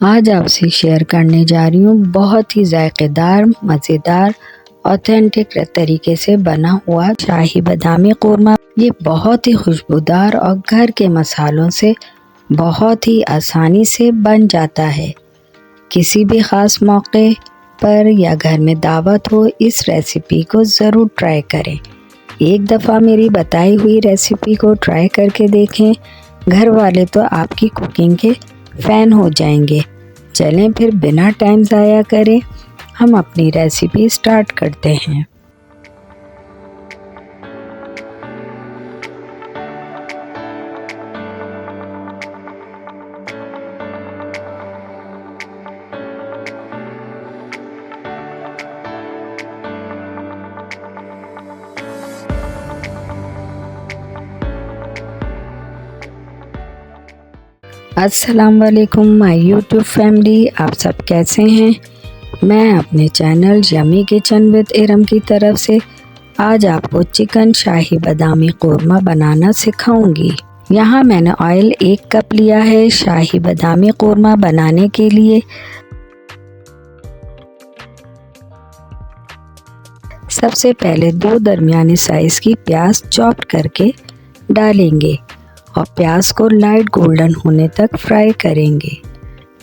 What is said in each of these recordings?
आज आपसे शेयर करने जा रही हूँ बहुत ही जायकेदार, मज़ेदार, ऑथेंटिक तरीके से बना हुआ शाही बादामी कोरमा। ये बहुत ही खुशबूदार और घर के मसालों से बहुत ही आसानी से बन जाता है। किसी भी ख़ास मौके पर या घर में दावत हो, इस रेसिपी को ज़रूर ट्राई करें। एक दफ़ा मेरी बताई हुई रेसिपी को ट्राई करके देखें, घर वाले तो आपकी कुकिंग के फ़ैन हो जाएंगे। चलें फिर बिना टाइम ज़ाया करे हम अपनी रेसिपी स्टार्ट करते हैं। अस्सलाम वालेकुम माय यूट्यूब फैमिली, आप सब कैसे हैं? मैं अपने channel yummy kitchen with Iram की तरफ से आज आपको चिकन शाही बादामी कोरमा बनाना सिखाऊंगी। यहाँ मैंने ऑयल 1 कप लिया है शाही बादामी कोरमा बनाने के लिए। सबसे पहले 2 दरमियानी साइज़ की प्याज चॉप करके डालेंगे और प्याज को लाइट गोल्डन होने तक फ्राई करेंगे।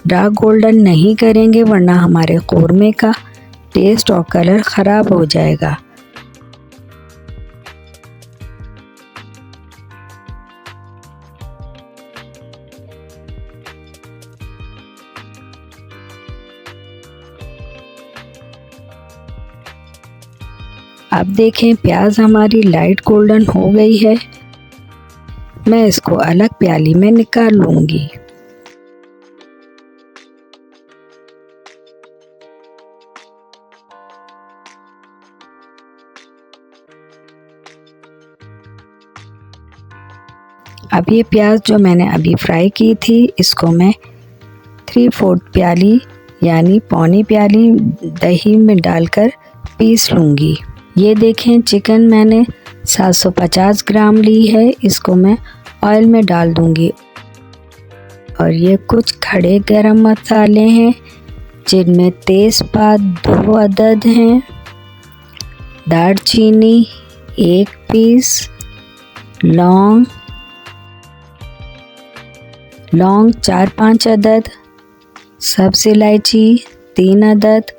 डार्क गोल्डन नहीं करेंगे वरना हमारे कोरमे का टेस्ट और कलर ख़राब हो जाएगा। अब देखें प्याज हमारी लाइट गोल्डन हो गई है। मैं इसको अलग प्याली में निकाल लूँगी। अब ये प्याज जो मैंने अभी फ्राई की थी, इसको मैं 3/4 प्याली यानी पौनी प्याली दही में डालकर पीस लूँगी। ये देखें चिकन मैंने 750 ग्राम ली है, इसको मैं ऑयल में डाल दूंगी। और ये कुछ खड़े गरम मसाले हैं जिनमें तेज़पात 2 अदद हैं, दालचीनी 1 पीस, लौंग 4-5 अदद, सब्ज़ इलायची 3 अदद,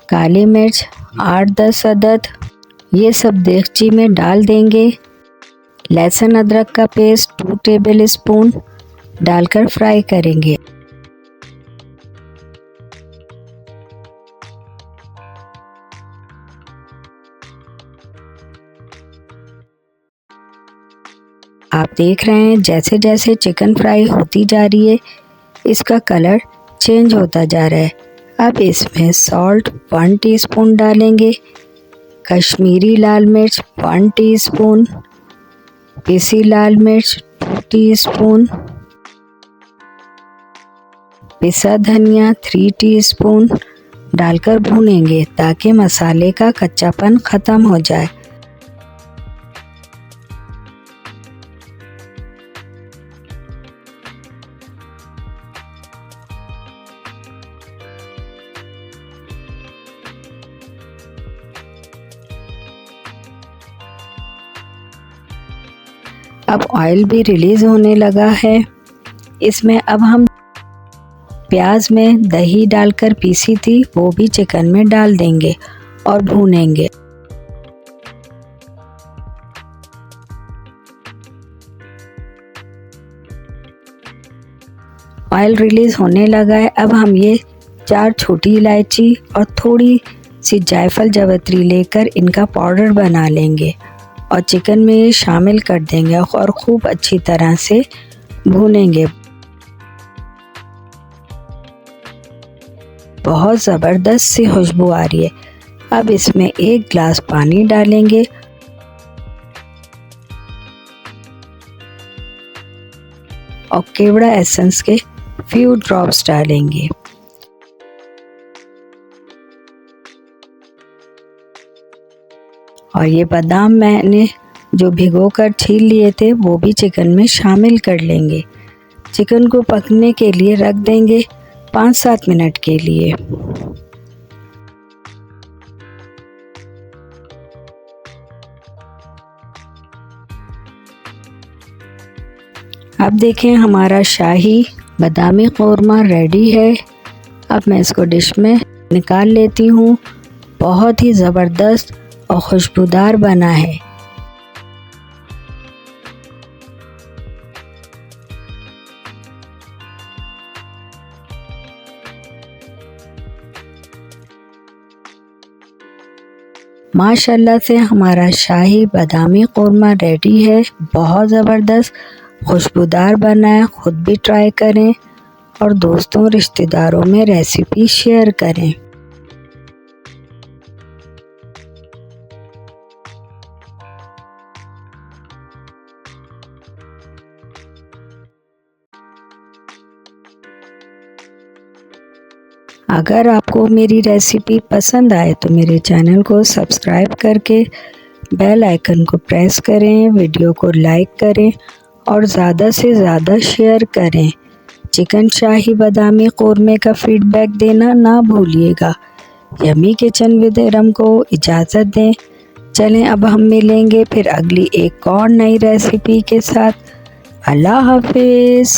काली मिर्च 8-10 अदद। ये सब देगची में डाल देंगे। लहसुन अदरक का पेस्ट 2 टेबल स्पून डालकर फ्राई करेंगे। आप देख रहे हैं जैसे जैसे चिकन फ्राई होती जा रही है इसका कलर चेंज होता जा रहा है। अब इसमें सॉल्ट 1 टीस्पून डालेंगे, कश्मीरी लाल मिर्च 1 टीस्पून, पिसी लाल मिर्च 2 टीस्पून, पिसा धनिया 3 टीस्पून डालकर भूनेंगे ताकि मसाले का कच्चापन ख़त्म हो जाए। अब ऑयल भी रिलीज़ होने लगा है। इसमें अब हम प्याज में दही डालकर पीसी थी वो भी चिकन में डाल देंगे और भूनेंगे। ऑयल रिलीज़ होने लगा है। अब हम ये 4 छोटी इलायची और थोड़ी सी जायफल जावित्री लेकर इनका पाउडर बना लेंगे और चिकन में ये शामिल कर देंगे और खूब अच्छी तरह से भूनेंगे। बहुत ज़बरदस्त सी खुशबू आ रही है। अब इसमें 1 गिलास पानी डालेंगे और केवड़ा एसेंस के फ्यू ड्रॉप्स डालेंगे। और ये बादाम मैंने जो भिगोकर छील लिए थे वो भी चिकन में शामिल कर लेंगे। चिकन को पकने के लिए रख देंगे 5-7 मिनट के लिए। अब देखें हमारा शाही बादामी कौरमा रेडी है। अब मैं इसको डिश में निकाल लेती हूँ। बहुत ही ज़बरदस्त और खुशबूदार बना है। माशाल्लाह से हमारा शाही बादामी कौरमा रेडी है। बहुत ज़बरदस्त खुशबूदार बना है। ख़ुद भी ट्राई करें और दोस्तों रिश्तेदारों में रेसिपी शेयर करें। अगर आपको मेरी रेसिपी पसंद आए तो मेरे चैनल को सब्सक्राइब करके बेल आइकन को प्रेस करें, वीडियो को लाइक करें और ज़्यादा से ज़्यादा शेयर करें। चिकन शाही बादामी कौरमे का फीडबैक देना ना भूलिएगा। यमी किचन विद इरम को इजाज़त दें। चलें अब हम मिलेंगे फिर अगली एक और नई रेसिपी के साथ। अल्लाह हाफिज़।